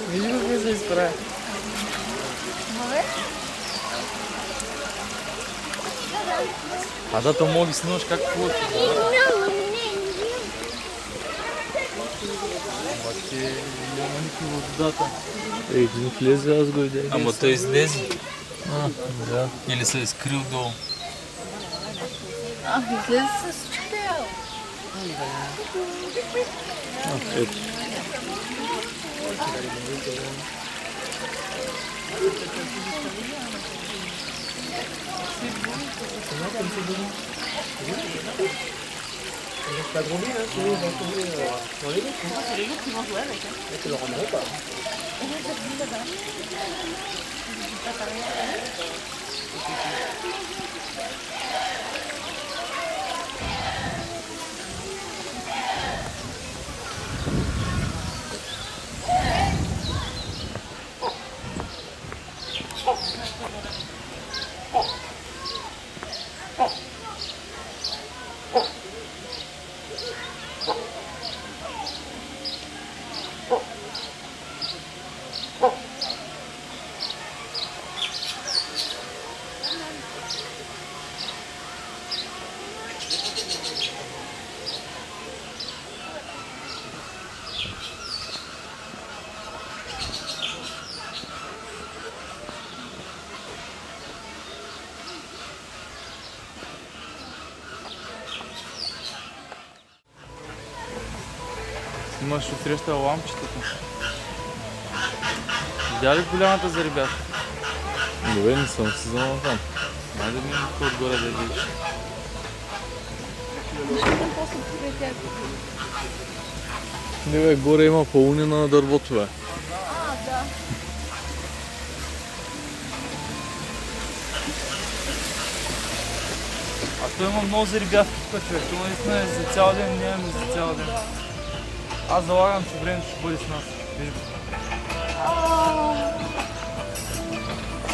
Виж го как се изправя. А да, то мога да снимаш как плътва. Обаче няма никой в водата. Ей, не влезе, аз го видях. Ама той излезе. Да. Или се е скрил долу. Излезе с чупел. Ето. C'est pas trop bien, ils vont tomber dans les loups. C'est les loups qui vont jouer avec. Et tu le rendrais pas. Имаш отсреща лампчетата. Видя ли голямата заребята? Добре, не съм си знал там. Майде ми тук отгоре да видиш. Не бе, горе има пълни на дървото, бе. Да. А той има много заребявки тук, човек. Това наистина е за цял ден, нямаме за цял ден. Аз залагам, че времето ще бъде с нас.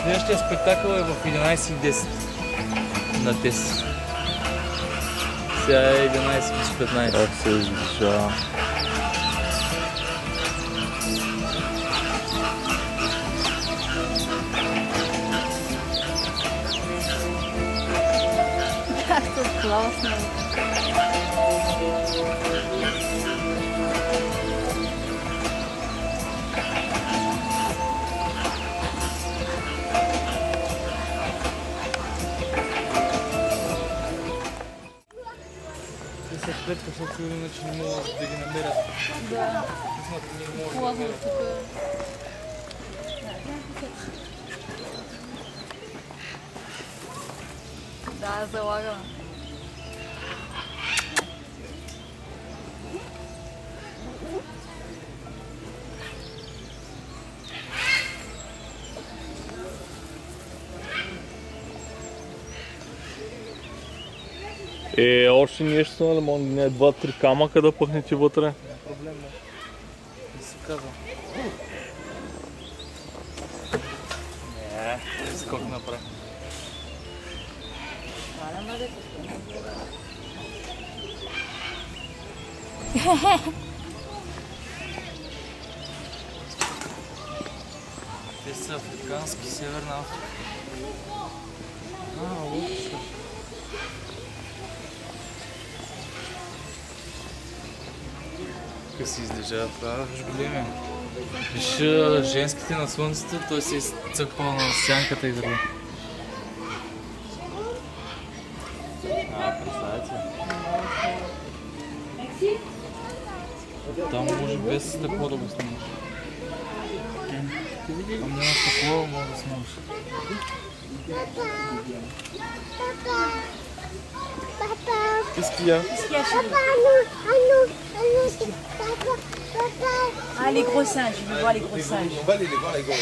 Следващия спектакъл е в 11:10 на ТЕС. Сега е 11:15. Ах, се излиша. Как е класно. Се клетка, защото иначе не могат да ги намерят. Да. Хубаво тук. Да, залагам. Още нещо са, нали, може не 2-3 камъка да пъхнете вътре. Не проблем, не си казвам. Не, скок направи. Те са африкански, Северна Африка. Лошо. Тук се излежава това, виж големи. Виж женските на слънцето, той се е цъкпал на сянката и гърба. Представете. Там може без стъкло да го снимаш. Там няма стъкло, може да снимаш. Qu'est-ce qu'il y a? Ah, les gros singes, je veux voir les gros singes. On va aller les voir les gros.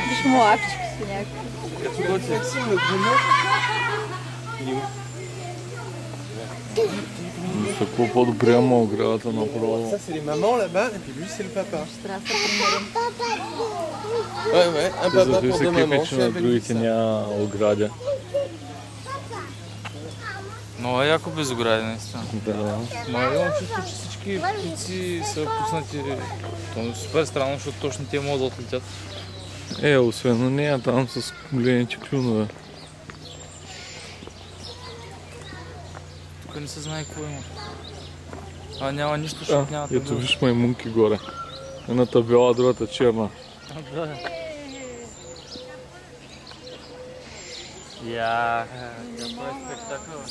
Виж му лапчик, синяк. Le grenot. Il est où? Какво по-добре ама оградата направо. Ça, c'est les mamans là-bas, et puis lui, c'est le papa. Трябва да се примерим. Ouais, un Те papa зато pour се deux mamans. кефи, че на другите няма огради. Много е яко без огради, наистина. Да. Ма имам чувство, че всички птици са пуснати. То е супер странно, защото точно те могат да отлетят. Освен на нея там с големите клюнове. Тук не се знае какво има. Няма нищо, защото няма Ето виж маймунки горе. Едната бяла, другата черна. Да. Я, какво е спектакъл?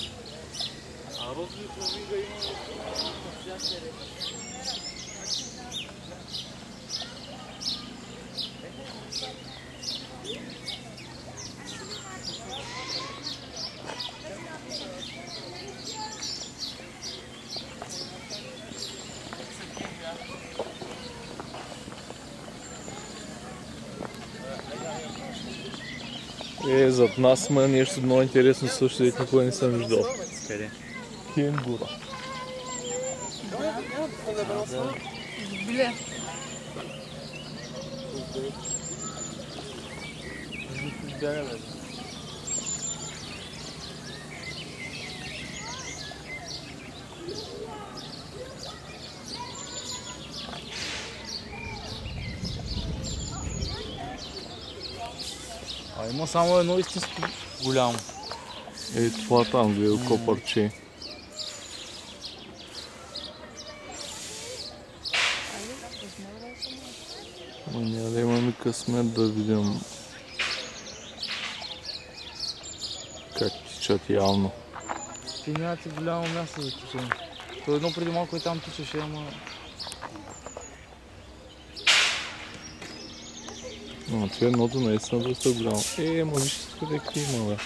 А розови фламинго има навсякъде. Зад нас има нещо много интересно също, дето никога не съм виждал. Къде? Кенгура. Биле. Има само едно истинско голямо. Това там, гледа копърче. Няма да имаме късмет да видим как тичат явно. Ти нямате голямо място за тичане. То едно преди малко и там тичаше, ама... Това едното наистина доста голямо. Ма вижте къде какви има, бе.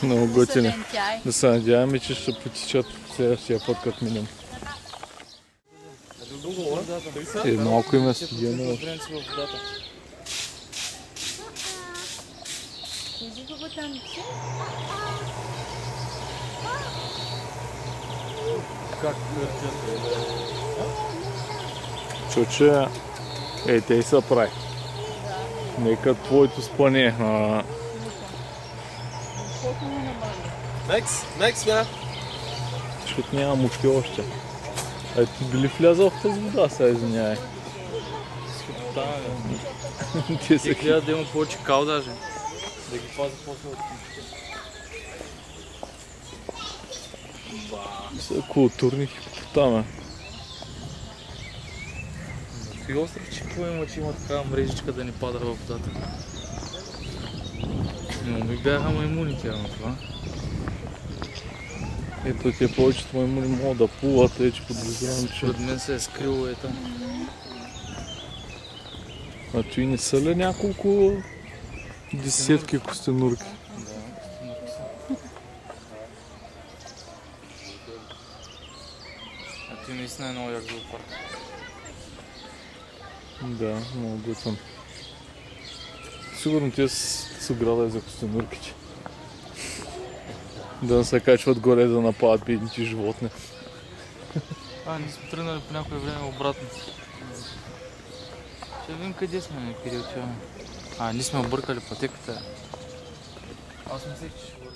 Много готини. Да се надяваме, че ще потичат следващия път, като минем. Малко има студено. Как въртят? Чуче, те са прави. Нека твоето спъне. Max, viens. Защото няма мушки още. Ти били влязал в тази вода, сега извинявай. Те гледат да има повече кал даже. Да ги пази после от Са културни хипопотами. И остров, че какво има, че има такава мрежичка да не пада във водата. Но ми бяха маймуните, ама това. Ето те повечето маймуни могат да плуват, че подозирам, че... Според мен се е скрило там. А той не са ли няколко десетки костенурки? Да, костенурки са. А ти наистина е много як зоопарк. Да, много готвен. Сигурно тия са града и за костенурките. Да не се качват горе да нападат бедните животни. Ние сме тръгнали по някое време обратно. Ще видим къде сме, къде отиваме. Ние сме объркали пътеката. Аз мислех, че ще вървим.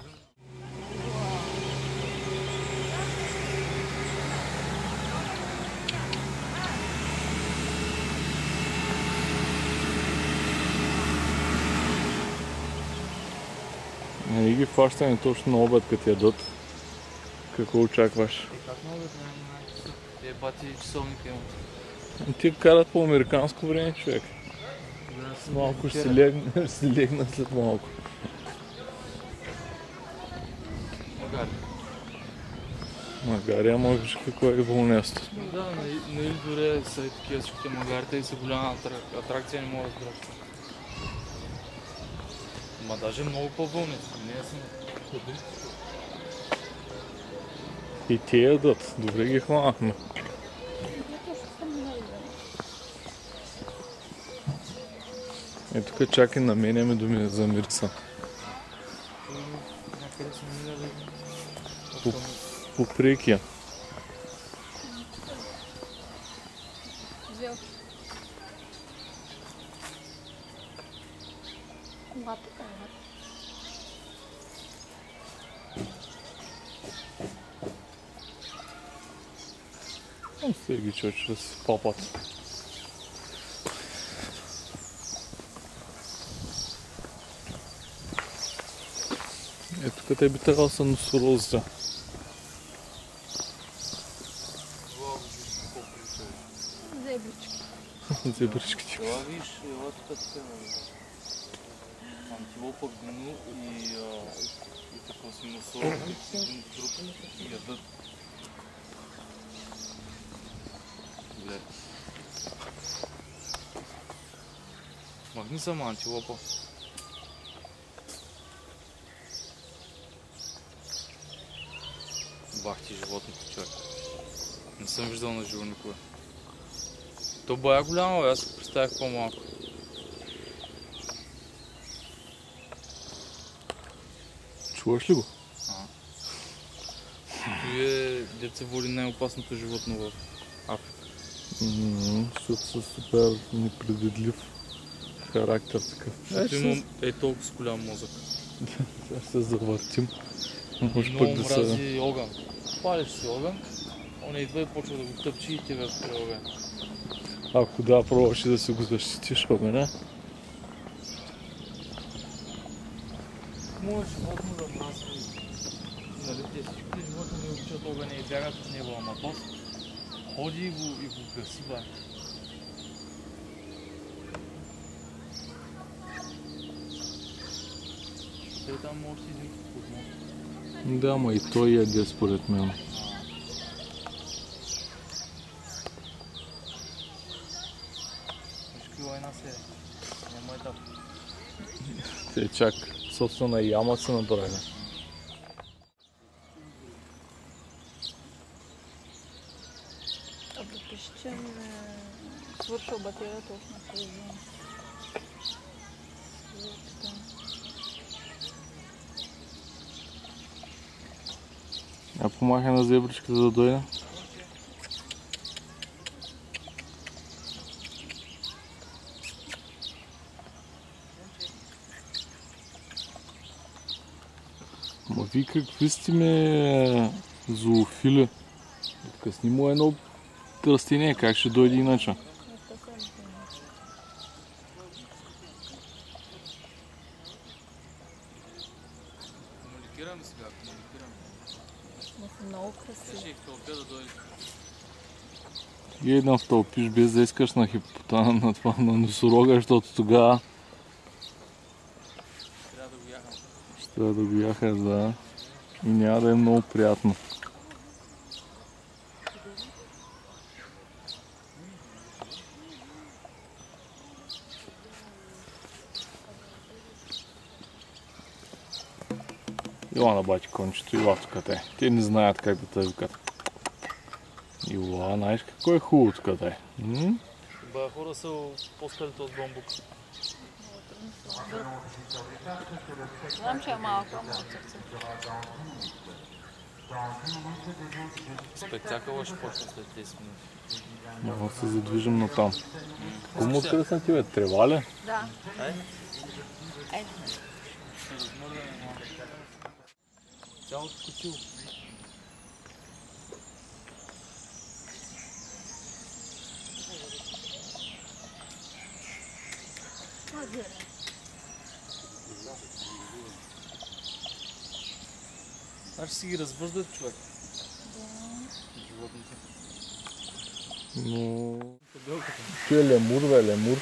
Не ги фащаме точно на обед, като ядат. Какво очакваш? Как на обед не е бати часовника имат. Ти карат по американско време, човек. Да, Малко ще си легна след малко. Магари. Магари, ама виж какво е вълнесто. Да, на Илдоре са и такива всичките магарите и са голяма атракция, не мога да разбера. Ма даже много по-вълни. Не съм... И те ядат. Добре ги хванахме. Е, тук чакай на мене ми да ми замирца. Някъде съм минали... По прекия. Взел. Лапка. Все ги чуя чрез попът. Ето къде би трябвало са носорозите. Зебрички. Зебричките. Това виж, ела тук така. Антилопа, гну и какво си носор. Един друг ядат. Гледай. Махни сама антилопа. Бах ти животното, човек. Не съм виждал на живо никога. То бая голямо, аз го представях по-малко. Чуваш ли го? Той е, деца води най-опасното животно в Африка. Защото са супер непредвидлив характер такъв. Защото има толкова с голям мозък. Сега се завъртим. Може Много пък да мрази огън. Палиш си огън, он идва и почва да го тъпчи и те в огън. Ако да, пробваш да се го защитиш, огъня. Може животно да мрази. Нали, те всички животни не обичат огъня и бягат от него, ама то ходи и го гаси, бе. Той там още един подмог. Да, ма и той яде според мен. Виж война се няма етап. Те чак собствена яма се направили. А да пише, че не свършил батерия точно в този ден. А помахай на зебричката да дойде. Ма ви какви сте ме зоофили? Откъсни му едно растение, как ще дойде иначе? Комуникираме сега, комуникираме. Но са много красиви. Ще их тълпя да дойде. И една втълпиш без да искаш на хипотана на това, на носорога, защото тогава Трябва да го яхам. ще трябва да го яхаш, да. И няма да е много приятно. Ила на бати кончето, ила тук те. Те не знаят как да те викат. Ила, знаеш какво е хубаво тук те? Бая хора са пускали този бамбук. Знам, че е малко, ама от сърце. Спектакъла ще почва след 10 минути. Мога да се задвижим натам. Какво му откъсна ти, бе? Трева ли? Да. Ай, Ей, размърдане малко. Цялото кучило. Аз ще си ги развъждат, човек. Животните. Но... Той е лемур, бе, лемур.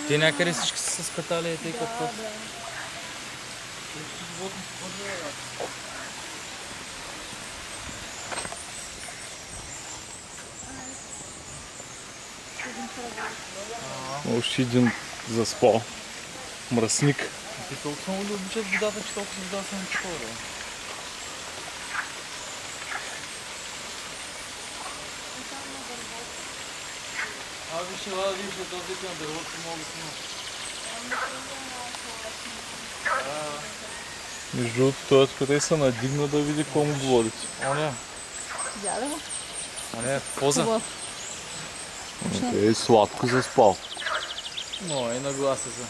Те някъде всички са скатали, тъй като... Още един заспал. Мръсник. Те толкова много да обичат водата, че толкова вода съм такова. Виж, ела, виж, да този на дървото мога да снимаш. Между другото, той къде се надигна да види какво му говорите. Оня. Дядо? Оня, поза. Е, сладко заспал. Но, и нагласа се.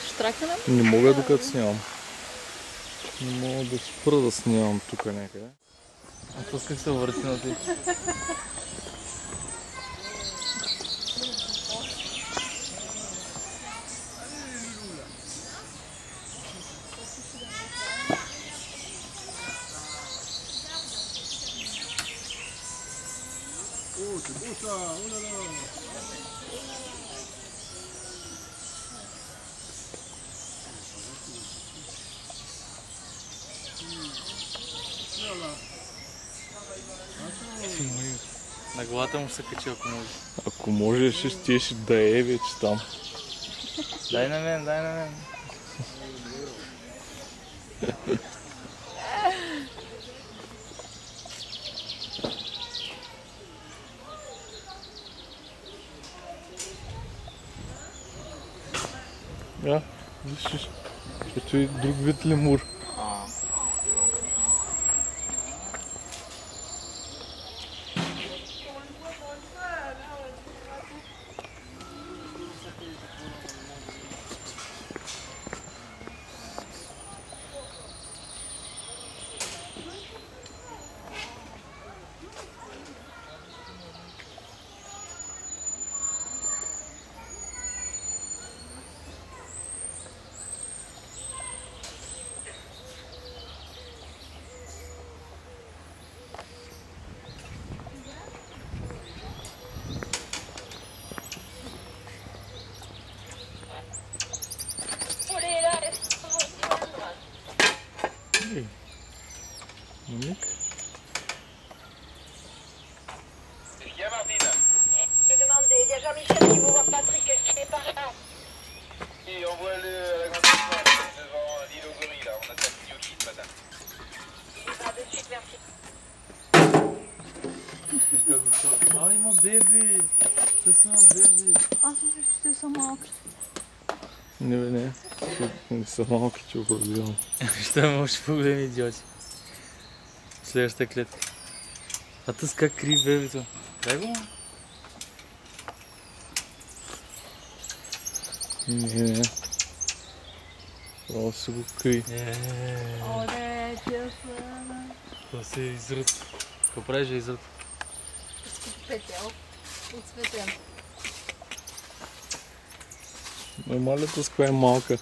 Штрака ли? Не мога докато снимам. Не мога да спра да снимам тук някъде. А то как се върти на ти? На главата му се качи, ако може. Ако можеш, щеше да е вече там. Дай на мен, дай на мен. Виж, ето и друг вид лемур. Monique. Il y a Martine. Je vais demander, il y a Jean-Michel qui veut voir Patrick, est-ce qu'il est par là? Et envoie-le à la grande étoile, devant l'île aux gorilles, là. On a tapé au lit ce matin. Il va de suite, merci. А, има беби! Със има беби! Аз мисля, че те са малки. Не, не са малки, че определено. Ще има още по-големи идиоти. Следващата клетка. А тъс как крие бебето? Дай го? Не. Право се го крие. Оле, тя са... Това се изрът. Какво правиш, изрът? Петел. Отцветен. Нормалната с коя е малка.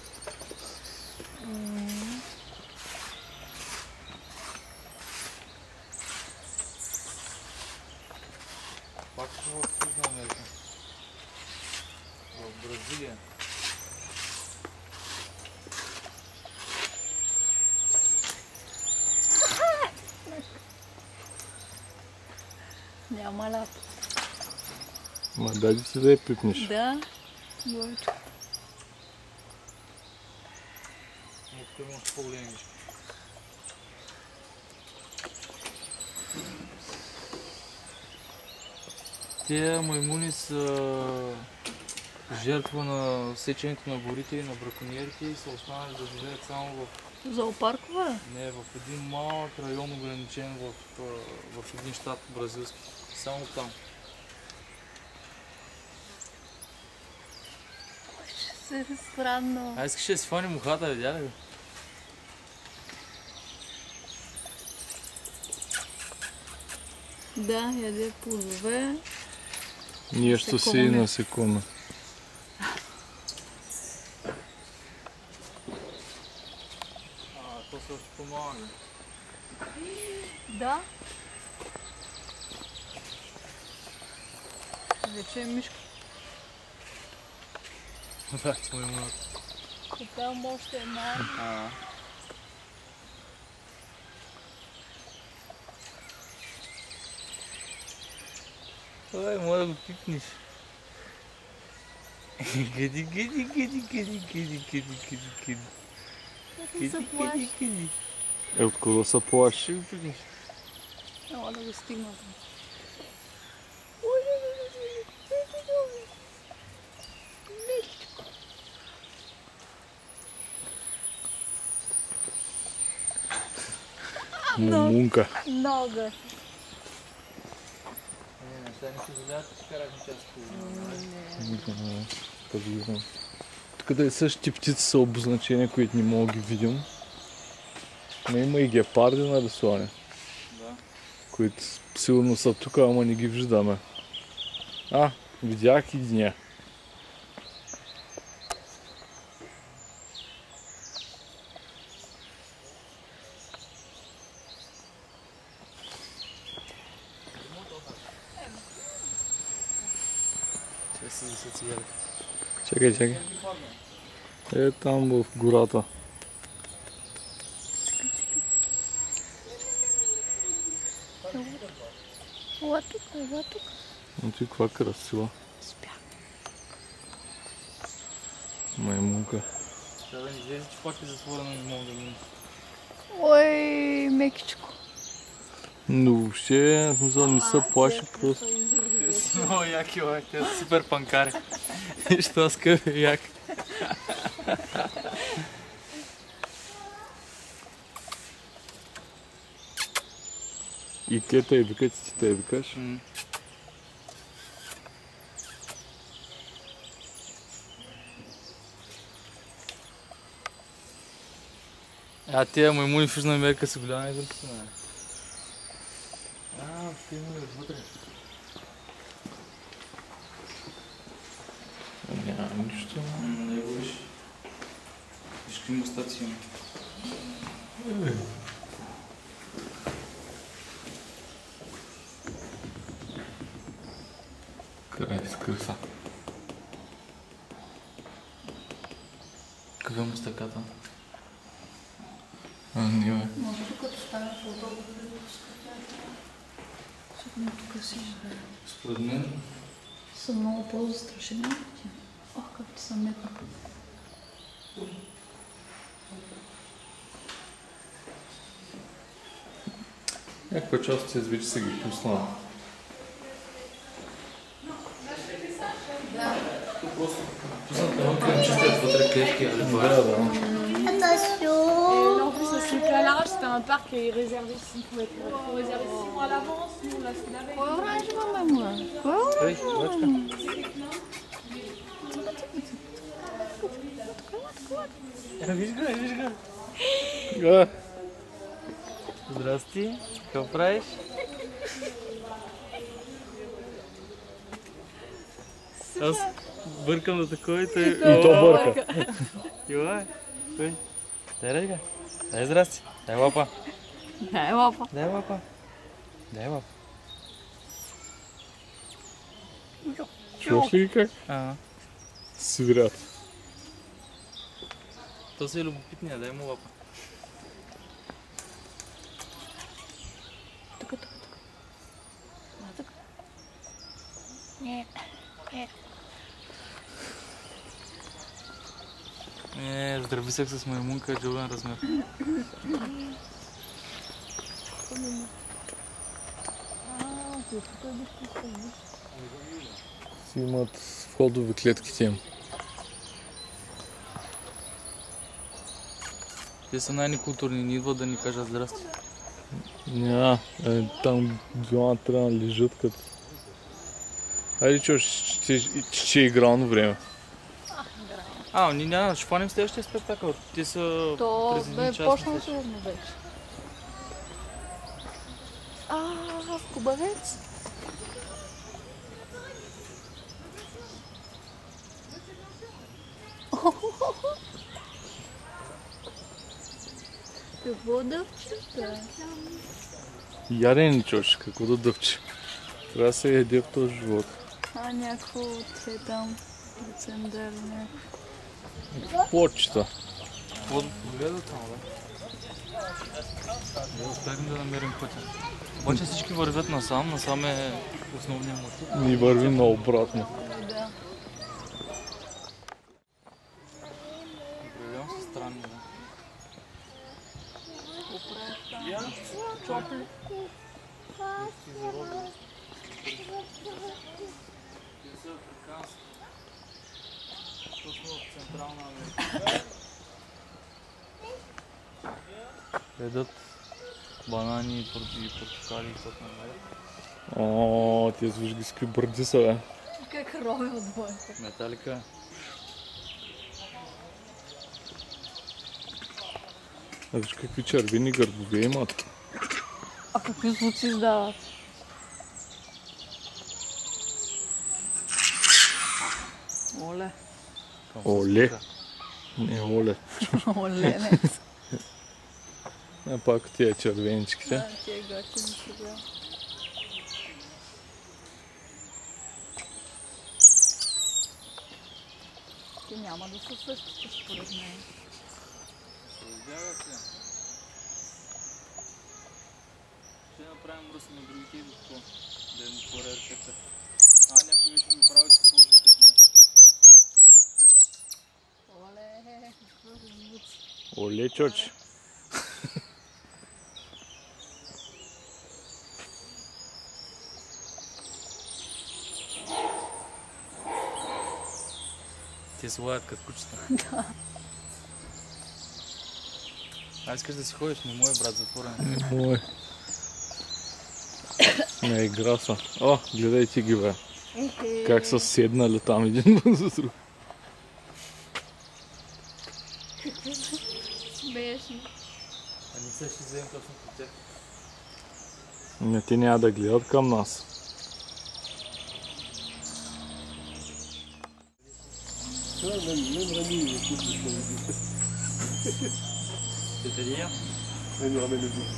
Пак в Южна Америка. В Бразилия. Няма лято. Ма дай си да я пипнеш. Да. Горче. Тук имаш по-големи. Тия маймуни са жертва на сеченето на горите и на браконьерите и са останали да живеят само в... Зоопаркове? Не, в един малък район, ограничен в един щат бразилски. Само там. Ще се странно. А искаш да си фани мухата, видя ли? Да, яде плодове. Нещо си и насекоме. То се още помага. Да. Вече е мишка. Да, това е мухата. И там още една. Ой, мога да го пипнеш. Гъди. От кого се плаши? Ще го пипнеш. Няма да го стигна. Мумунка. Нога. Сега не се заляват, че карах на час. Подвиждам. Тук да и същите птици са обозначени, които не мога ги видим. Но има и гепарди нарисувани. Да. Които сигурно са тук, ама не ги виждаме. Видях единия. Ще се засят цигарите. Чакай. Е там в гората. Ела тук. Но ти каква красива. Спя. Маймунка. Трябва да ни излезе, че пак е затворено, не мога да го... Ой, мекичко. Но въобще, смисъл, не се плаши просто. Те са много яки, бе. Те са супер панкари. Що скъпи як. И те те викат, и ти те викаш. Тия маймуни в Южна Америка са голяма и дърпата, бе. Те има вътре. Няма нищо. Не го виж. Виж какви мустаци има. Край с кръса. Каква е мустаката? Не бе. Може тук като стане по-удобно да го особено тук си живее. Според мен Са много по-застрашени. Ох, как ти са метна. Някаква част от тези вече са ги пуснала. чистят вътре клетки, али Да. En plus, ce truc-là, là, c'était un parc qui est réservé 6 mois. Il faut réserver 6 mois à l'avance. Nous, on l'a fait la veille. Виж го. Да. Здрасти, какво правиш? Аз бъркам на такова и той... И то бърка. Йо, кой? Дай ръка. Дай здрасти. Дай лапа. Дай лапа. Дай лапа. Дай лапа. Чуваш ли как? Свирят. То си е любопитния, дай му лапа. Тук. Тук. Не. Здрависък с маймунка, джобен размер. Си имат входови клетките им. Те са най-некултурни, не идват да ни кажат здрасти. Няма, там двама трябва да лежат като... Айде чуш, че е игрално време. Ние няма да шпаним следващия спектакъл. Те са То през един бе час. почнал сигурно вече. Кубавец. Какво дъвчета? Яден чуш, какво да дъвче. Трябва да се яде в този живот. Някакво е там. Процендър, Плочета. Какво да погледа там, бе? Да успяхме да намерим пътя. Обаче всички вървят насам, насам е основният мотив. Ние вървим наобратно. Да. Определено са странни, да. Чопли. Те са африкански. Точно в Централна Америка. Ядат банани и портокали и каквото намерят. О, тези виж ги с какви бърди са, бе. Как рови от двойка. Металика. А виж какви червени гърбове имат. А какви звуци издават? Оле. Оле. Не, оле. Оле, не. А пак тия червеничките. Да, тия готини сега. Те няма да са същите според мен. Разбягат се. Ще направим връзка на другите и до какво? Да им отворя ръцете. Някой вече го прави, че сложи като мен. Оле, какво звуци. Оле, чоч. Те се лаят като кучета. Да. Искаш да си ходиш, не мой брат, затворен. Не мой. Не, игра са. О, гледайте ги, бе. Как са седнали там един за друг. Смешно. А не се ще вземем точно по тях. Не, те няма да гледат към нас. C'est-à-dire Il nous ramène le but.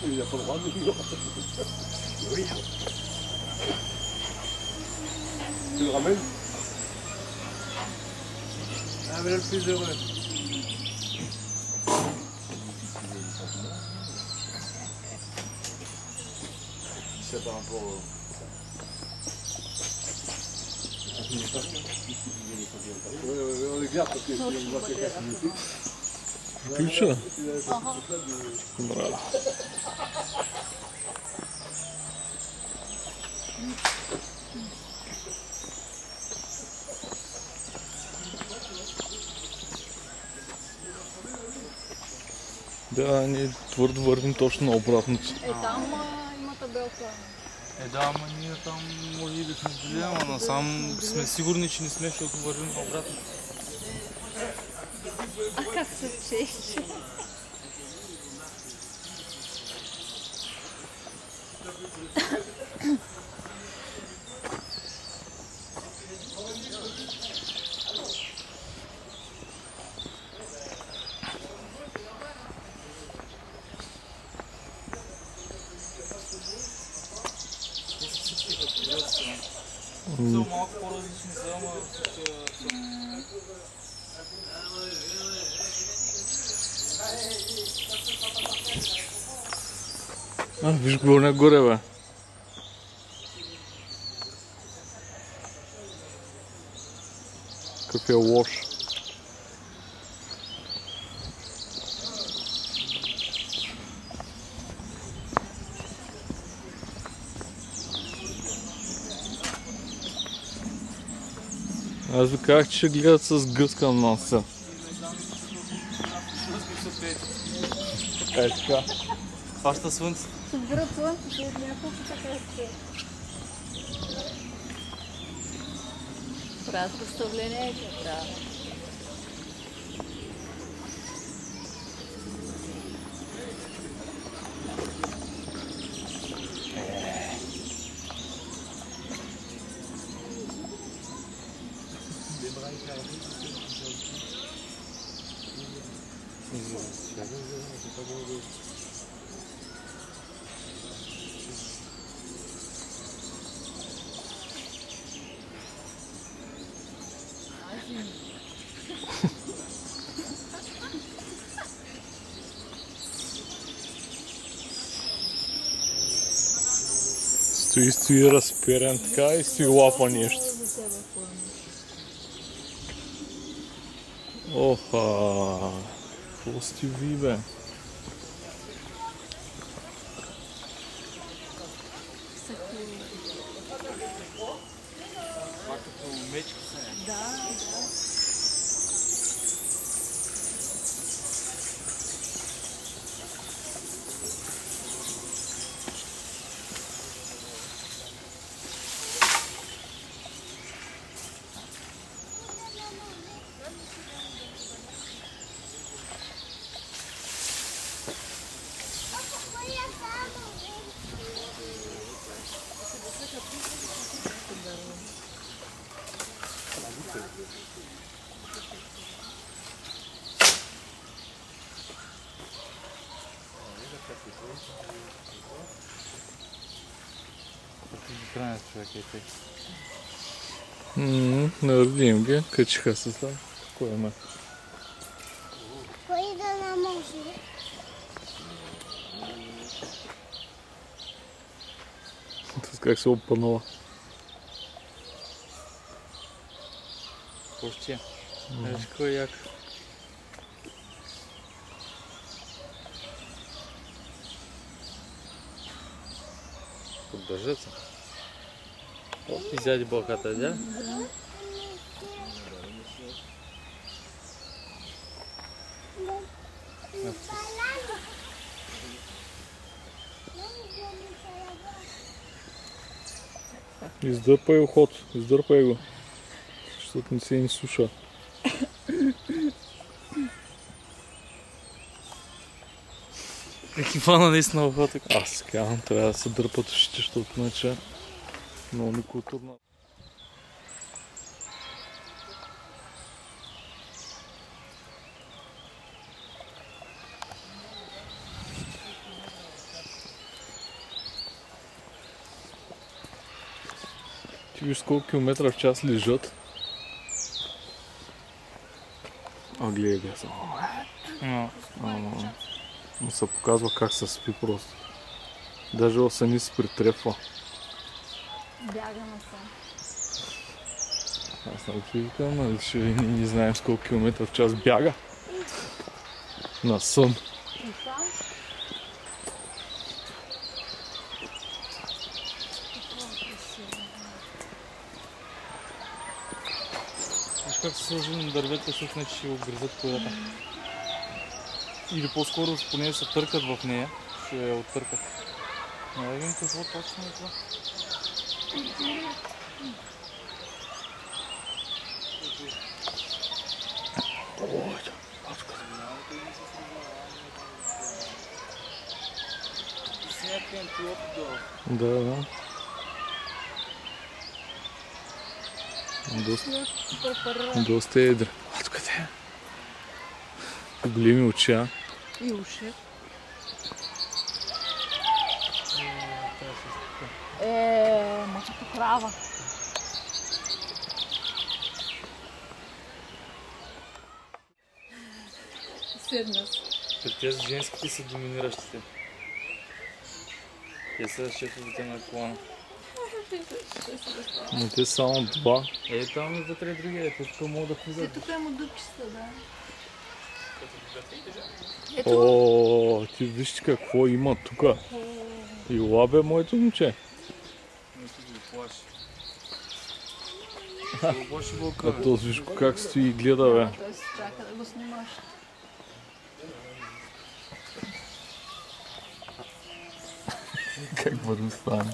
Il n'a pas le droit de nous. Oui. Tu le ramènes? Ah, mais là, le plus heureux. C'est par rapport au... Oui, on les garde parce que si on voit quelqu'un qui nous pique. Включена? Браво. Да, ние твърдо вървим точно на обратното. Там има табелка. Да, ама ние там може и да сме били, ама насам сме сигурни, че не сме, защото вървим обратно. А как се чеше? Са малко по-различни са, ама Виж го нагоре, бе. Какъв е лош. Аз ви казах, че ще гледат с гъс към нас. Е така. фаща слънце. Събират слънцето от няколко така ще. Правят представление, че трябва. Стои разперен така и стои лапа нещо. Оха, какво сте ви, бе? Наредим ги, качиха се там. Кой има? Кой да намажи? Тут как се опънала. Почти. Виж кой як. Поддържат се. Оп, изяди бълката, да? Издърпай уход, издърпай го, защото не се ни суша. Как фана наистина уход? Аз казвам, трябва да се дърпат ушите, защото иначе много некултурно. Ти виж колко километра в час лежат. А, гледай го само. Но се показва как се спи просто. Даже осъни се притрепва. Бяга на сон. Аз не ти викам, нали, че не знаем с колко километра в час бяга. На сън. И сам? Виж как се сложи на дървета, защото не че ще го гризат колата. Или по-скоро поне се търкат в нея, ще я оттъркат. Не видим какво точно е това. Да. Доста едра. Откъде е? Големи очи, а? И уши. Мъчето крава. Седна си. При тези женските са доминиращите. Те са шефовете на клана. Но те са само два. Там и вътре другия, тук могат да влизат. Тук има дупчета, да. О, ти вижте какво има тука. Ила бе, моето момче. А то виж как стои и гледа, бе. Той си чака да го снимаш. Как бъде стане?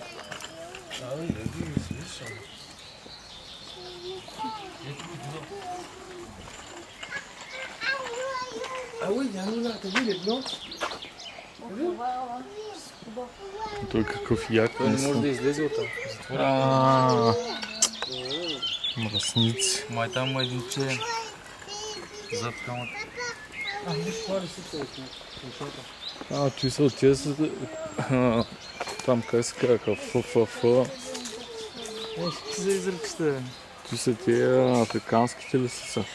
Той какъв як. Той не може да излезе от там. Мръсници. Май там има един че зад камък. Виж това ли си това? Той са от тези... Там как се казаха, ФФФ. Ти за изръчите. Той са тия африканските ли са?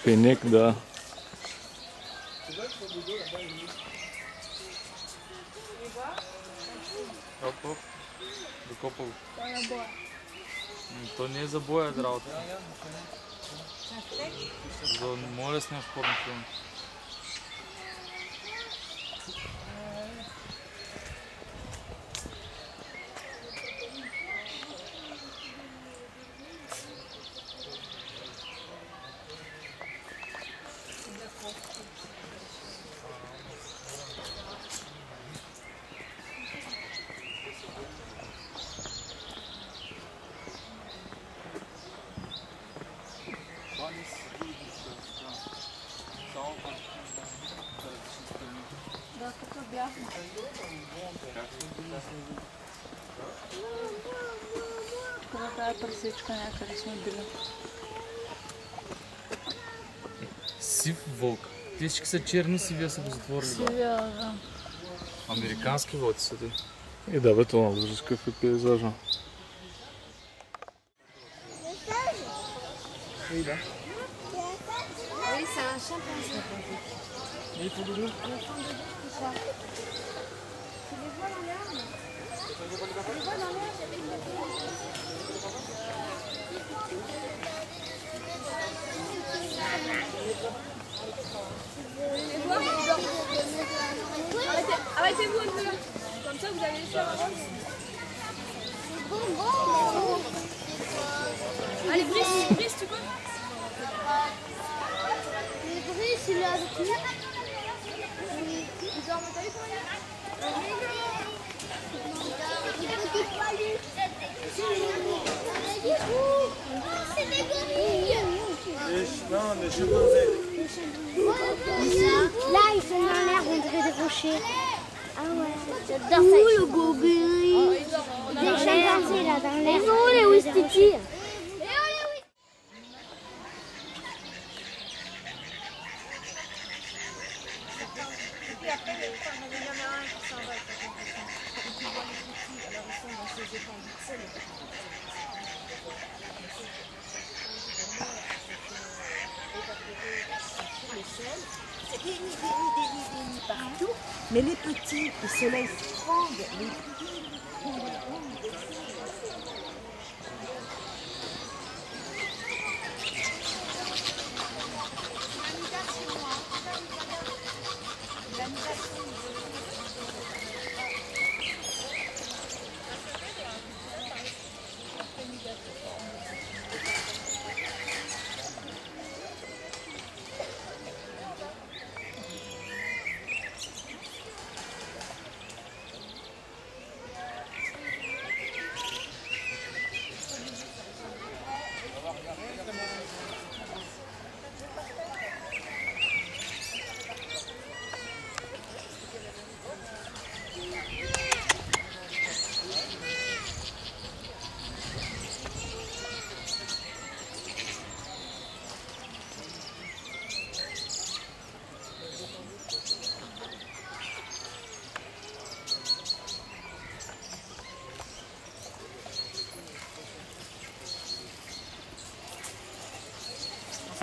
Пенек, да. Оп, оп. Докопа го. Dans la boîte. То не е за боя работа. За моля да снимаш порно филм. Да, тук бяхме. Тук на тази пресечка някъде сме били. Сив вълк. Те всички са черни, сивия са го затворили. Сивия, да. Американски вълци са те. И да, бе, това виждаш какъв е пейзажа. И да. Oui, c'est un chimpanzé. И по друго. Tu les vois dans l'herbe? Tu les vois dans l'herbe avec la Arrêtez-vous un peu là. Comme ça vous allez les faire avant. Allez, Brice, tu peux? Brice, il est avec nous. Ils ont remonté pour rien. C'est des gorilles. Non, les chimpanzés. Là, ils sont dans l'air, on dirait des rochers. Ah ouais, j'adore ça. Le gorille. Des chimpanzés là dans l'air. Ils ont les ouistiti. C'est des nids partout, mais les petits, ils se laissent prendre.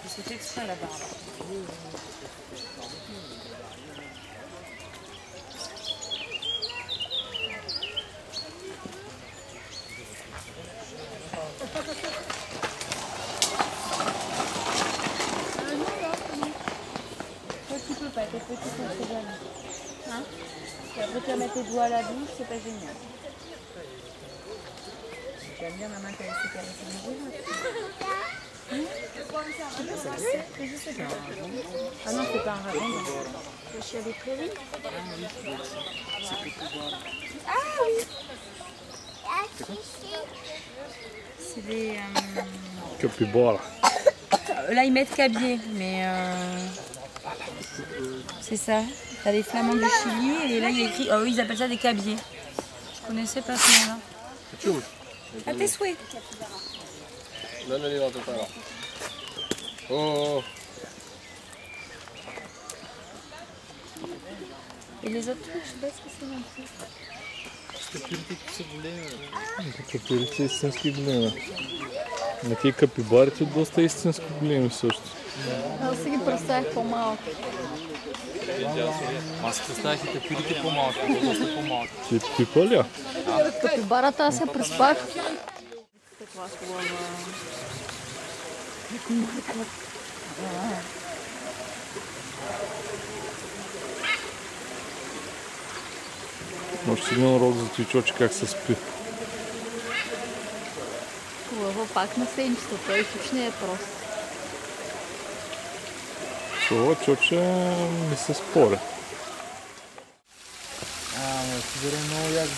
C'est exprès là-bas. Toi tu peux pas, t'es petit, t'es trop jeune. Hein? Et après tu vas mettre tes doigts à la bouche, c'est pas génial. Tu vas me dire maman qu'elle s'est caressée les yeux. Ah non, c'est pas un ravin. Je suis allée très vite. C'est des... Capybara. Là ils mettent cabier, mais c'est ça. T'as les flamands du Chili et là il y a écrit... Oh, ils appellent ça des cabiers. Je connaissais pas ce nom-là. À tes souhaits. Non, non, non, pas. Oh. Et les autres trucs, je sais pas ce que c'est non plus. Капирите истински големи. На тия капибарите доста истински големи също. Аз си ги представях по-малко. Аз представях и тапирите по-малки, доста по-малки. Ти пипа ли? Капибарата аз се преспах. Още един урок за тичочи как се спи. Хубаво, пак на сенчето, той хич не е прост. Това чоче ми се споря. Ама сигурно много як.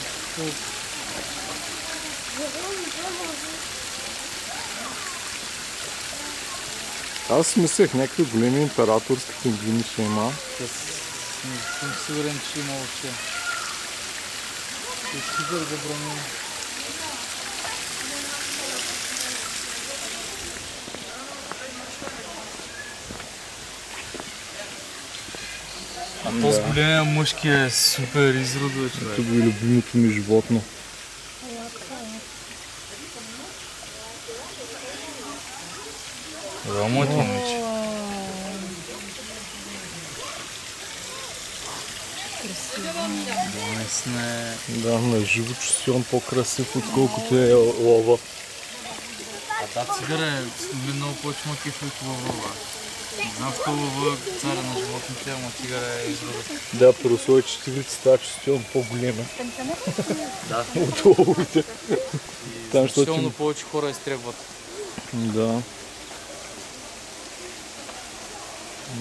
Аз мислех някакви големи императорски пингвини ще има. Не съм сигурен, че има въобще. Е супер забранено. А този големия мъжки е супер изродове, човек. Това е любимото ми животно. Това моето момиче. Наистина е... Да, на живо чувствам по-красив, отколкото е лова. А да, цигара е много повече макив от лъва. Не знам, що лъва царя на животните, ама цигара е изрода. Да, при условие, че тигрицата чувствам по-голема. Да. От лъвовете. Там, Силно повече хора изтребват. Да.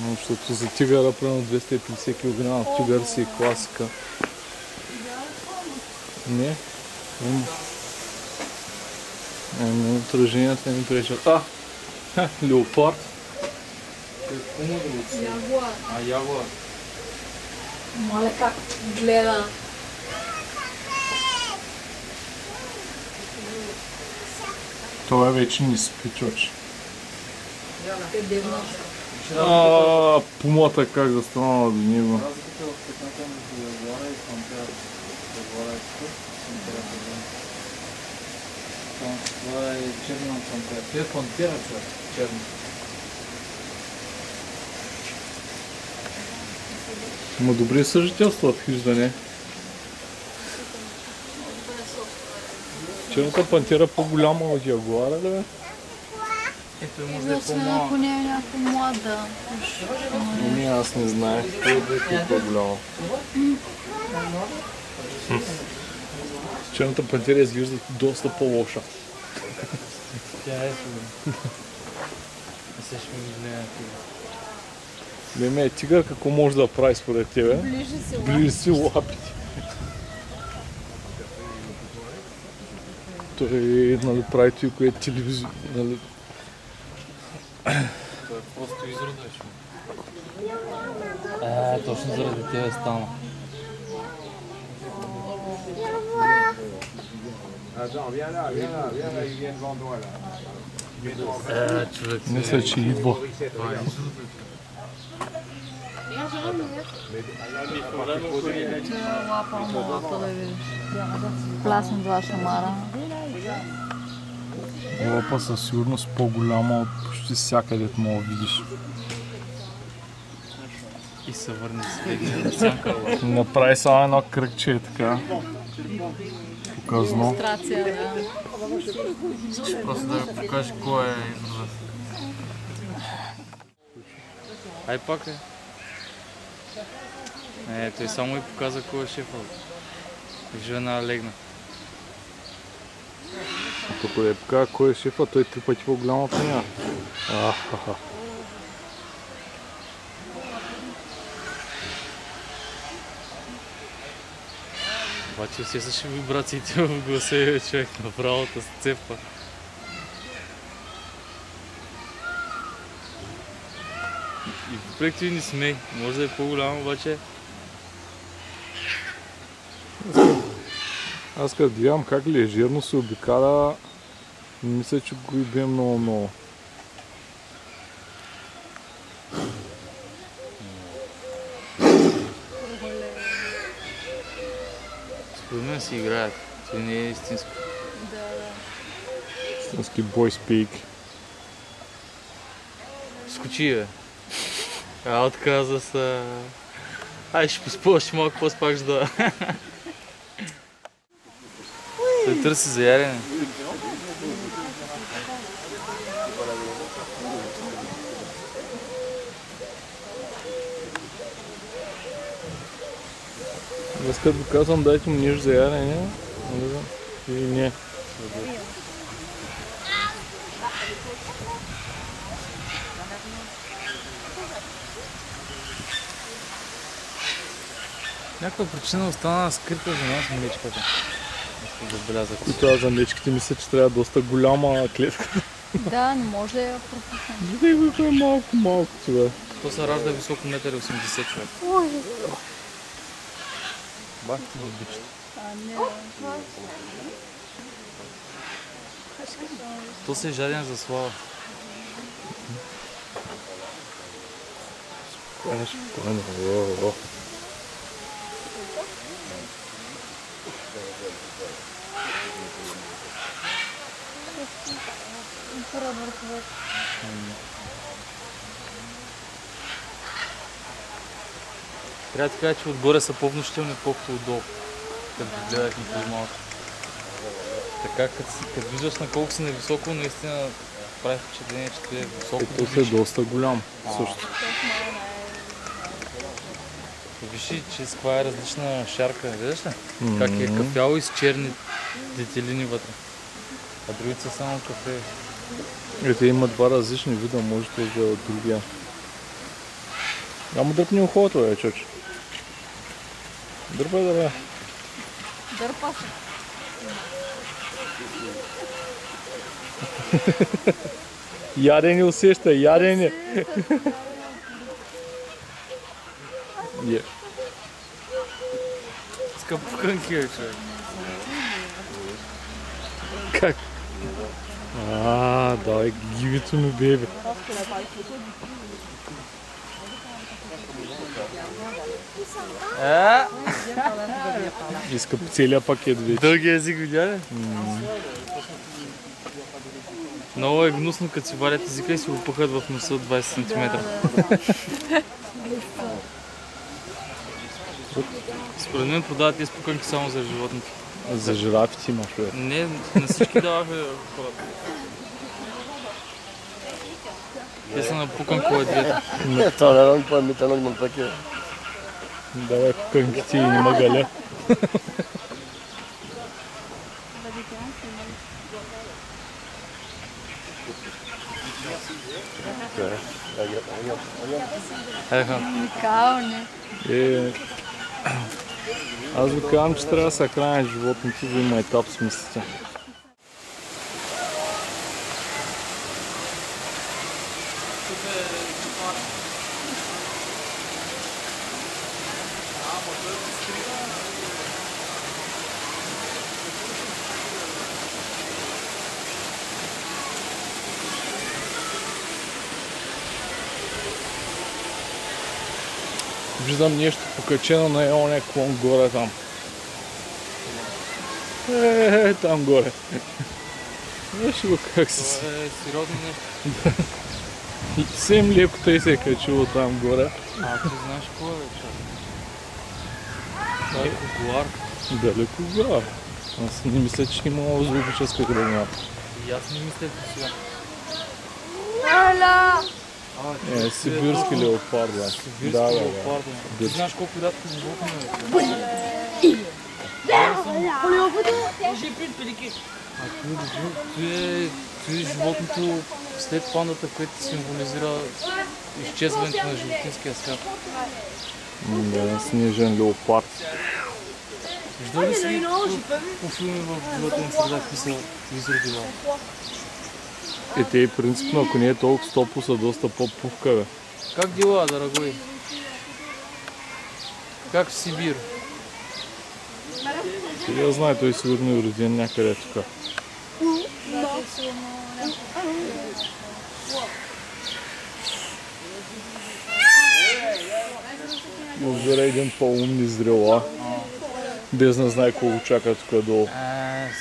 Защото за тигъра, примерно 250 кг, тигър си е класика. Не? Отраженията ми пречат. Леопард. Ягуар. Ягуар. Мале как гледа. Това вече не спи, чоч. Е дивно. Пумата как застанала до него. Това е черна пантера. Това е пантера, човек. Черна. Ма добре съжителства в хиждане. Черната пантера е по-голяма от ягуара, да бе? Ето може да е по-малък. Ако не е някаква млада. Ами аз не знаех, това е по-голяма. Черната пантера изглежда доста по-лоша. Тя е сигурно. Не се ще ми гледа тигър. Леме, тигър какво може да прави според тебе? Ближи си лапите. Той нали, прави той, което телевизия. Нали. Това е просто изродваш. Точно заради тебе стана. Човек се... Мисля, че идва. Лапа, малата да видиш. Пласна два шамара. Лапа със сигурност по-голяма от почти всякъде мога видиш. И се върне с всяка лапа. Направи само едно кръгче, така. Показано. Илюстрация, да. Просто да ви покажа кой е изродът. Ай пак е. Той само и показа кой е шефът. Жена легна. Тук да покажа кой е шефа, той е 3 пъти по-голям от нея. Обаче усещаше вибрациите в гласа и човек направо да се цепва. И въпреки това не смей, може да е по-голямо, обаче... Аз като гледам как лежерно се обикаля, мисля, че го бе много. Според мен си играят, това не е истинско. Истински бойспик. Скочи, бе. Отказа се. Ай, ще поспълваш малко по-спак да... Той търси за ярене. Аз като казвам, дайте му нещо за ярене, или не. Някаква причина остана скрита за нас мечката. Забелязах. И това за мечките мисля, че трябва доста голяма клетка. Да, не може да я пропуснем. Виждай го, е малко това. То се ражда високо 1,80 човек. Бах ти бабичето. То се е жаден за слава. Спокойно. Трябва да кажа, че отгоре са по-внушителни, колкото отдолу. Като гледах на по-малко. Така, като виждаш на колко си нависоко, наистина прави впечатление, че ти е високо. Ето се е доста голям също. Вижи, че с каква е различна шарка, виждаш ли? Как е кафяло и с черни детелини вътре. А другите са само кафе. Ето има два различни вида, може да е от другия. Ама дръпни ухото, чоче. Дърпай. Дърпа се. Ядене усеща, ядене. Иска пуканки, човек. Как? Давай, give it to me, baby. Иска целият пакет вече. Дългия език видя ли? Много е гнусно, като си валят езика и си го пъхат в носа 20 см. Според мен продават тези пуканки само за животните. За жирафите имаш, бе. Не, на всички даваха хората. Те са на пуканкова диета. Tolerant по метанок на такива. Давай пуканките и нема галя. Аз ви казвам, че трябва да се хранят животните, да има етап с мислите. Виждам нещо покачено на оня клон горе там. Там горе. Виж го как си. Това е сериозно нещо. Съвсем леко тъй се е качило там горе. А ти знаеш какво е, човек? Това е кугуар. Дали кугуар? Аз не мисля, че има зоологическа градина. И аз не мисля до сега. Сибирски леопард, да. Сибирски леопард. Ти знаеш колко рядко животни е? Това е животното след пандата, което символизира изчезването на животинския свят. Да, снежен леопард. Виждал ли си по филми в животен среда, какви са изроди? Те принципно, ако не е толкова стопо, са доста по-пувка, бе. Как дела, дорогой? Как в Сибир? Я знаю, той сигурно е роден някъде тук. Обзира един по-умни зрела, без да знае какво чака тук долу.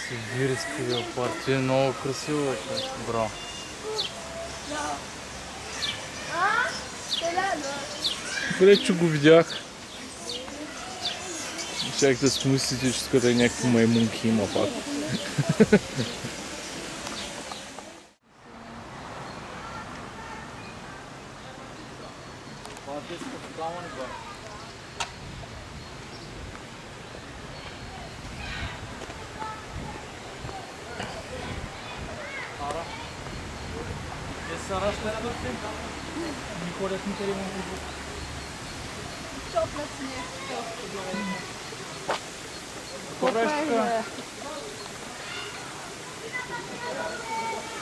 Сибирски леопард, ти е много красиво, бро. Добре, че го видях. Чак да си мислите, че тук да някакви маймунки има пак.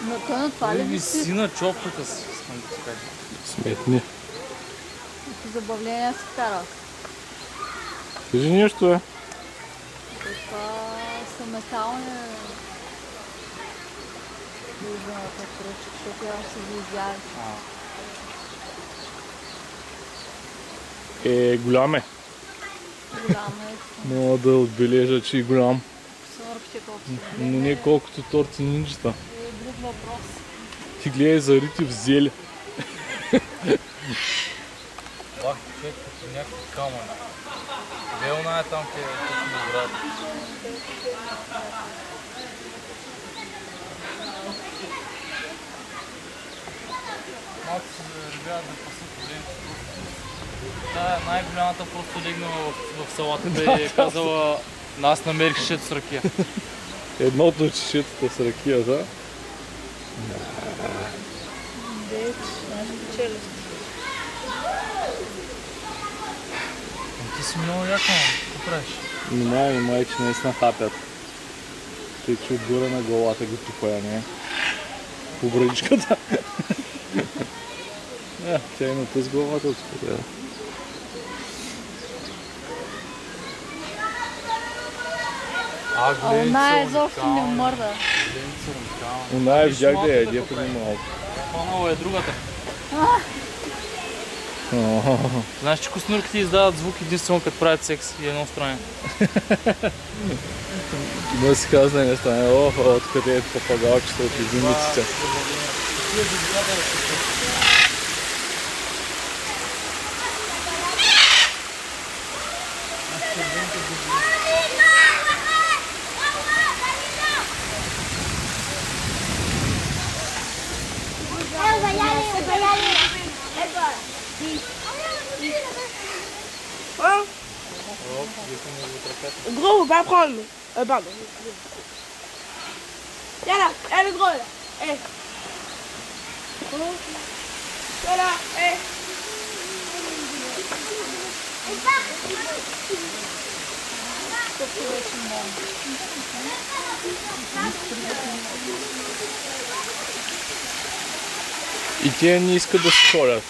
Но това ли виси на човката си, искам да ти кажа. Сметни. Забавление си кара. Кажи нещо, бе. Това са метални. Виждаме пръчки, защото я се ги изяли. Голям е. Голям е. Мога да отбележа, че е голям. Сърпче колко са. Но не колкото торти нинджата. Друг въпрос. Ти гледай зарити в зеле. Пак човек като някакви камъни. Велна е там, където точно играят. Малко се ребят да пасат големите. Тая най-голямата просто легнала в салатата и е казала: аз намерих шишето с ракия. Едното от шишетата с ракия, да? Ти си много яка, какво правиш? Внимай, че наистина хапят. Те, че отгоре на главата ги тупая, не? По брадичката. Тя имате с главата от скоро. Она изобщо не мърда. Она видях да яде преди малко. По-ново е другата. Знаеш, че костенурките издават звук единствено като правят секс и едно странен. Да си казва да не стане, откъде е папагалчета от единиците. Gros, va prendre. Pardon. Viens là, le gros là. Viens là, И те не искат да се ходят.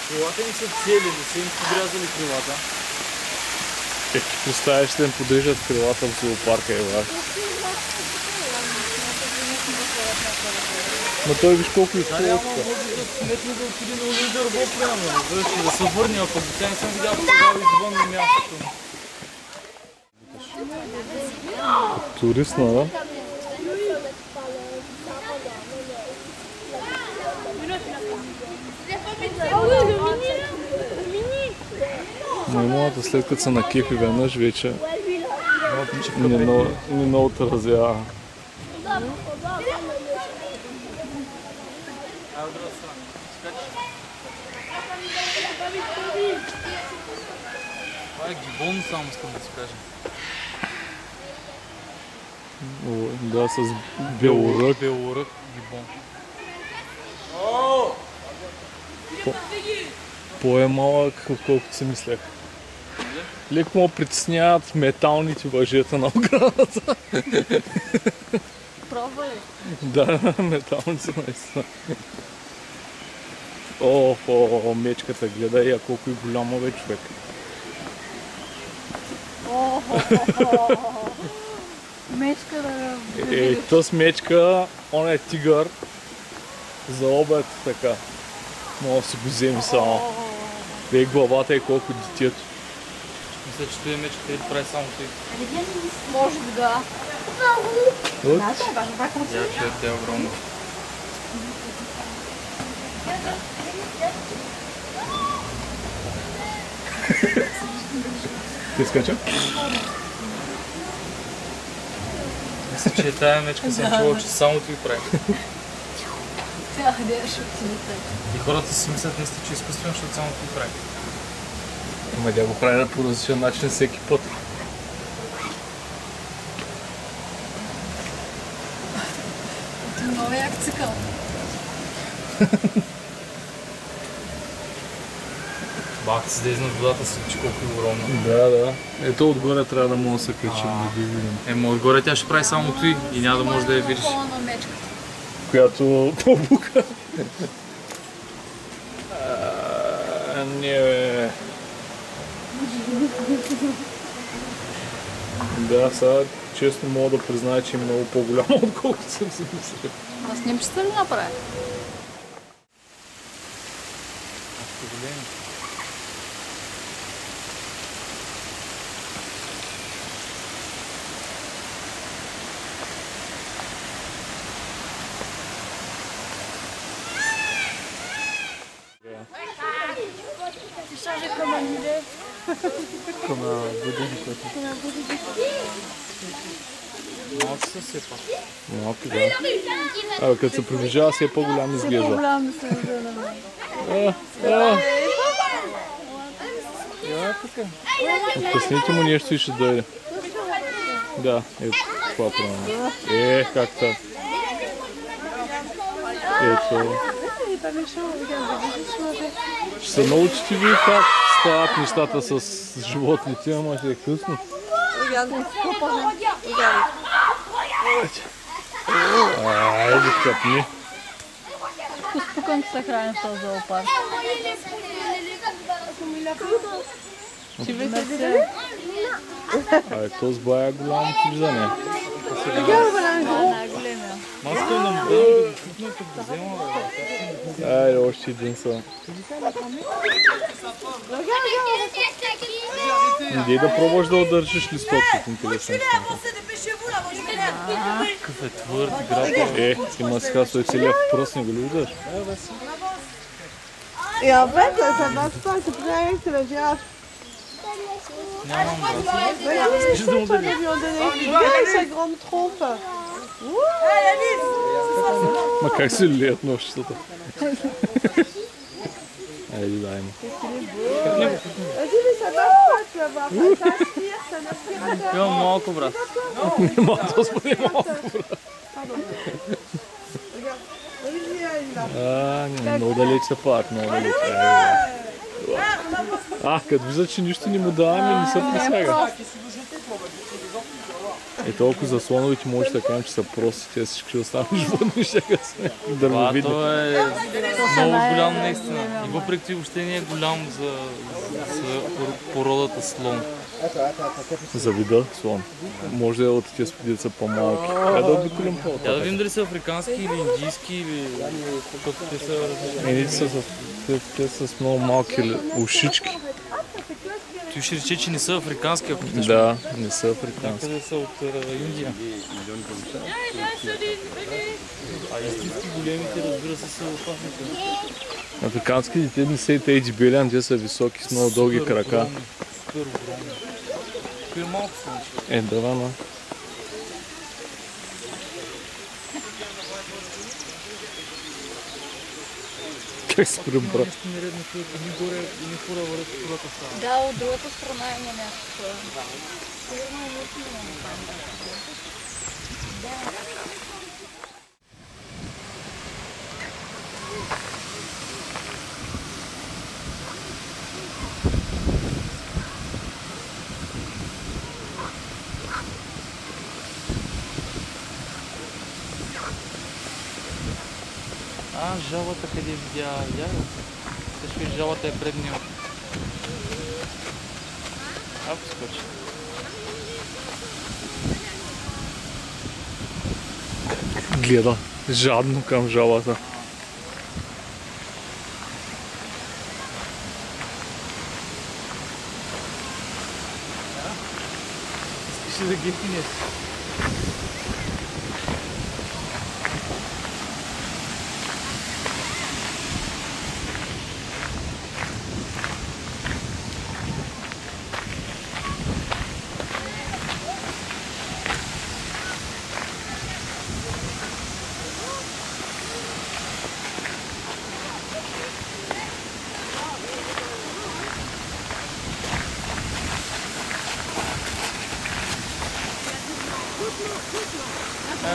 Крилата им са цели, не са им подрязали крилата. Ти представяш да им подрежат крилата в зоопарка, Еваш. Но той виж колко използва. Сметно да отиде на Лидърбо, примерно, да се върне, а пък тя не съм видял тогава извън на мястото. Туристна, да? Маймуната след като са на кефи веднъж вече не много отразява. Това е гибон, само искам да си кажа. Да, с белорък. Белорък гибон. По-малък, отколкото си мислех. Леко му притесняват металните въжета на оградата. Пробва ли? Да, металните наистина. Мечката, гледай я колко е голяма бе, човек. Мечка да... Тъс мечка, он е тигър. За обед така. Мога да си го вземи само. Вей главата е колко детето. Мисля, че този меч къде прави само той. Може би да. Я, че те е огромно. Ти скача? Мисля, че тая мечка съм чувал, че само ти прави. И хората си мислят наистина, че е изкуствено, защото само ти прави. Ама тя го прави по различен начин всеки път. Много як цикъл. Бах си да изнад водата си, че колко е огромна. Да. Ето отгоре трябва да мога да се качим да ги видим. Ема отгоре тя ще прави само той и няма да може да я видиш. Която побука. Не бе. Да, сега честно мога да призная, че е много по-голяма, отколкото съм си мислил. А снимчета ли направи? Comme un godin du côté. Малко се сепа. Малко, да. Абе, като се приближава, си е по-голям изглежда. Откъсните му нещо и ще дойде. Да, ето това правилно. Как така? Ето. Ще се научите ви как стават нещата с животните, ама ще е късно. Айде, капни. Спокойно се храня в този зоопарк. Абе, този бая е голямо виждане. Маска на модел, като взема. Айде, още един са. Иди да пробваш да удържиш листок от интересен смисъл. Какъв е твърд град. Има си казва целия в пръст, не го ли виждаш? Et en fait, ça marche pas, c'est plus rien que c'est la girafe. Нямам брат. Regarde, lui ont donné avec sa grande trompe. Ма как се леят нощчетата? Айде, дай му. Vas-y, mais ça marche pas, tu vas voir. Ça aspire, c'est un aspirateur. Имам малко брат. Нема, господи, малко. Много далеч са пак, много далеч. Като вижда, че нищо не му даваме, не се присяга. Толкова за слоновите може да кажем, че са прости, те всички останали животни ще са дървовидни. Това е много голям наистина. И въпреки това въобще не е голям за породата слон. За вида слон. Може да е от тези деца по-малки. Да обиколим по-отатък. Да видим дали са африкански или индийски или... Защото те са различни. Те са с много малки ушички. Той ще рече, че не са африкански, ако питаш. Да, не са африкански. Някъде са от Индия. А истински големите, разбира се, са в Африка. Африканските не са и те джибелиан, те са високи с много дълги крака. Супер огромни. Той е малко слънче. Да, но. Как се прибра? Нещо нередно, човек, ни горе, ни хора върват, хората става. Да, от другата страна има някакво. Сигурно е въртно там. Жалата къде видя яга? Също жалата е предния. Ако скочи. Гледа жадно към жалата. Искаш да ги пинеш?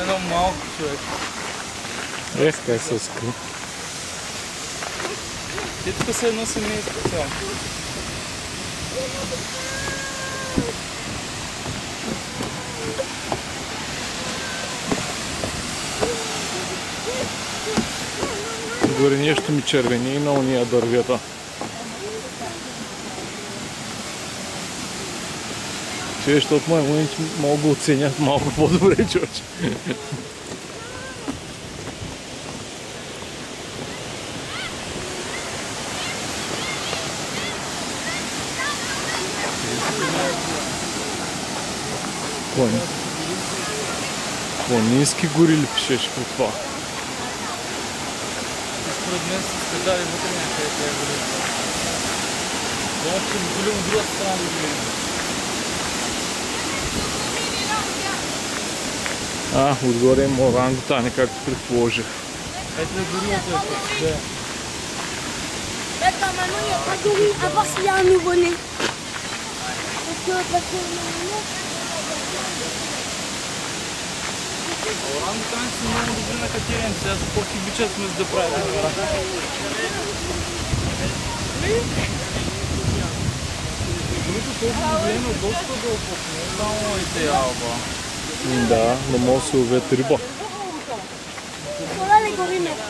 Едно малко човек. Ех, как се скри. Те тук са едно семейство цяло. Горе нещо ми червени на уния дървета. Че, защото маймуните могат да оценят малко по-добре, човече. Планински гори ли пишеш по това? Според мен са скадали вътре някъде тези гори. Защото ще голи от другата страна да ги видим. Отгоре има орангутани, както предположих. Ето е горилата е тук. Normalement, il n'y a pas de gorille, à part s'il y a un nouveau-né. Parce que Орангутаните са много добри на катерен, сега за по-хибича сме за да правят номера. Другото толкова големи е доста дълбоко, не е само и те алба. Да, но може да се увет риба. voilà les gorilles maintenant.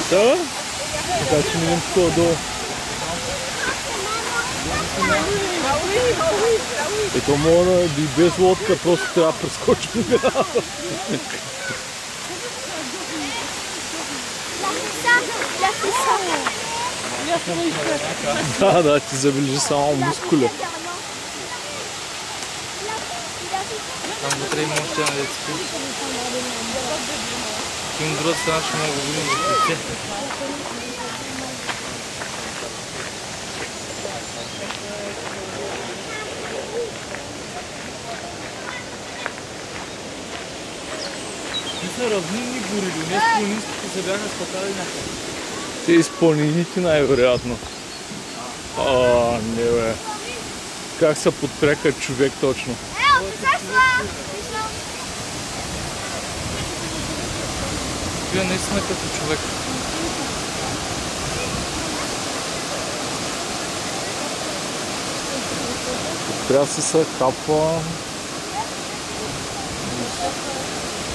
Да? Така че минем такова долу. Ето мога да би без лодка, просто трябва да прескочим градата. Да, ти забележи само мускуля. Там вътре има още на детски. И от другата страна ще мога да видим за лице. Те са равнинни гори, днес планинските се бяха спатали някъде. Те изпълнените най-вероятно. Не бе. Как се подпряка човек точно? Вие наистина като човек. Подпря се капва.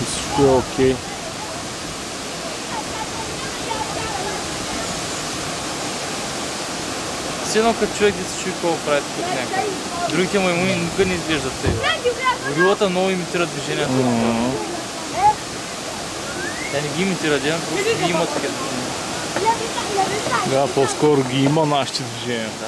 И всичко е окей. Все едно като човек да се чуи какво прави тук някъде. Другите маймуни никога не изглеждат тъй. Горилата много имитират движението. Тя не ги имитира, ден, просто ги имат такива движения. Да, по-скоро ги има нашите движения. Да.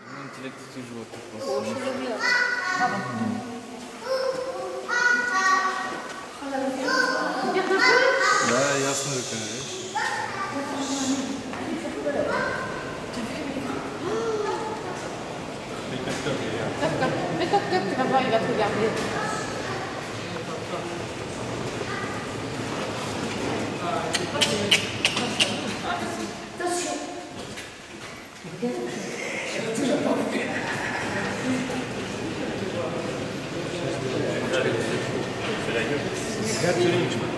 Има интелектът и живота. Да, ясно ви кажеш. Mets ton top, tu vas voir, il va te regarder. Attention.